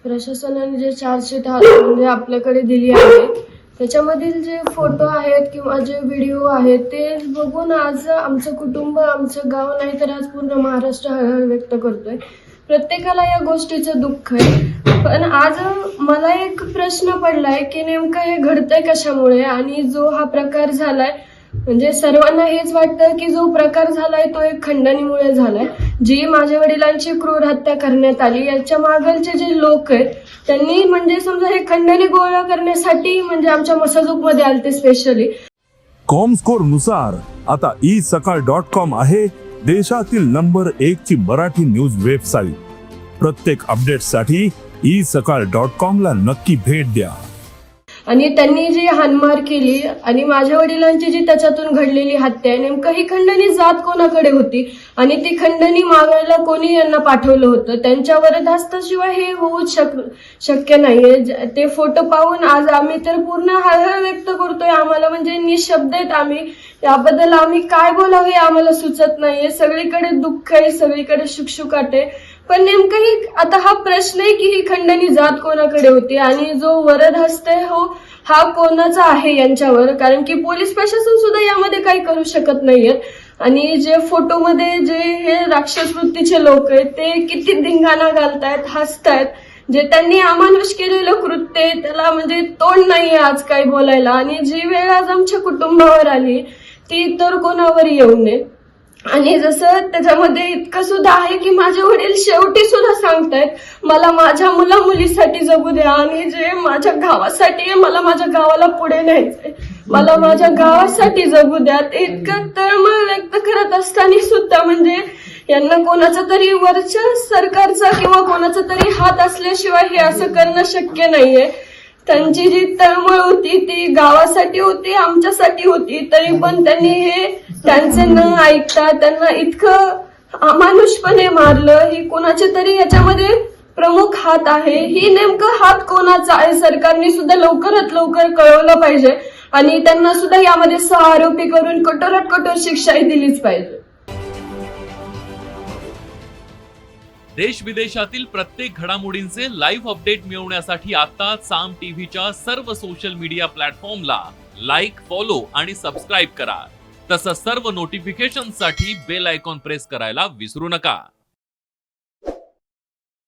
प्रशासनाने जे चार्जशीट म्हणजे आपल्याकडे दिली आहे त्याच्यामधील जे फोटो आहेत किंवा जे व्हिडिओ आहेत ते बघून आज आमचं कुटुंब, आमचं गाव नाही तर आज पूर्ण महाराष्ट्र हळहळ व्यक्त करतोय. प्रत्येकाला या गोष्टीचं दुःख आहे. पण आज मला एक प्रश्न पडलाय की नेमकं हे घडतंय कशामुळे आणि जो हा प्रकार झालाय म्हणजे सर्वांना हेच वाटतं की जो प्रकार झालाय तो एक खंडणीमुळे झालाय. जी माझ्या वडिलांची क्रूर हत्या करण्यात आली याच्या मागलचे जे लोक आहेत त्यांनी म्हणजे समजा हे खंडणी गोळा करण्यासाठी म्हणजे आमच्या मसाजूकमध्ये आलते स्पेशली. कॉमस्कोर नुसार आता isakal.com आहे देशातील नंबर 1 ची मराठी न्यूज वेबसाईट. प्रत्येक अपडेटसाठी isakal.com ला नक्की भेट द्या. आणि त्यांनी जी हाणमार केली आणि माझ्या वडिलांची जी त्याच्यातून घडलेली हत्या आहे नेमकं ही खंडणी जात कोणाकडे होती आणि ती खंडणी मागायला कोणी यांना पाठवलं होतं. त्यांच्यावर धास्ताशिवाय हे होऊच शक्य नाहीये. ते फोटो पाहून आज आम्ही तर पूर्ण हळहळ व्यक्त करतोय. आम्हाला म्हणजे निशब्द आहेत आम्ही. याबद्दल आम्ही काय बोलावे आम्हाला सुचत नाहीये. सगळीकडे दुःख आहे, सगळीकडे शुकशुकाट आहे. पण नेमकं ही आता हा प्रश्न आहे की ही खंडणी जात कोणाकडे होती आणि जो वरद हस्ते हो हा कोणाचा आहे यांच्यावर, कारण की पोलीस प्रशासन सुद्धा यामध्ये काही करू शकत नाहीये. आणि जे फोटोमध्ये जे हे राक्षस वृत्तीचे लोक आहेत ते किती धिंगाणा घालतायत, हसतायत. जे त्यांनी अमानुष केलेलं कृत्य आहे त्याला म्हणजे तोंड नाहीये आज काही बोलायला. आणि जी वेळ आज आमच्या कुटुंबावर आली ती तर कोणावर येऊ नये. आणि जसं त्याच्यामध्ये इतकं सुद्धा आहे की माझे वडील शेवटी सुद्धा सांगतायत मला माझ्या मुला मुलीसाठी जगू द्या आणि जे माझ्या गावासाठी आहे मला माझ्या गावाला पुढे न्यायचंय, मला माझ्या गावासाठी जगू द्या. ते इतकं तळमळ व्यक्त करत असताना सुद्धा म्हणजे यांना कोणाचा तरी वरच्या सरकारचा किंवा कोणाचा तरी हात असल्याशिवाय हे असं करणं शक्य नाहीये. त्यांची जी तळमळ होती ती गावासाठी होती, आमच्यासाठी होती. तरी पण त्यांनी हे त्यांचे न ऐकता त्यांना इतकं अमानुषपणे मारलं. ही कोणाचे तरी याच्यामध्ये प्रमुख हात आहे. ही नेमकं हात कोणाचा आहे सरकारने सुद्धा लवकरात लवकर कळवलं पाहिजे आणि त्यांना सुद्धा यामध्ये सहआरोपी करून कठोरात कठोर शिक्षाही दिलीच पाहिजे. देश विदेशातील प्रत्येक घडामोडींचे लाईव्ह अपडेट मिळवण्यासाठी आता साम टीव्हीच्या सर्व सोशल मीडिया प्लॅटफॉर्मला लाईक, फॉलो आणि सबस्क्राईब करा. तसंच सर्व नोटिफिकेशनसाठी बेल आयकॉन प्रेस करायला विसरू नका.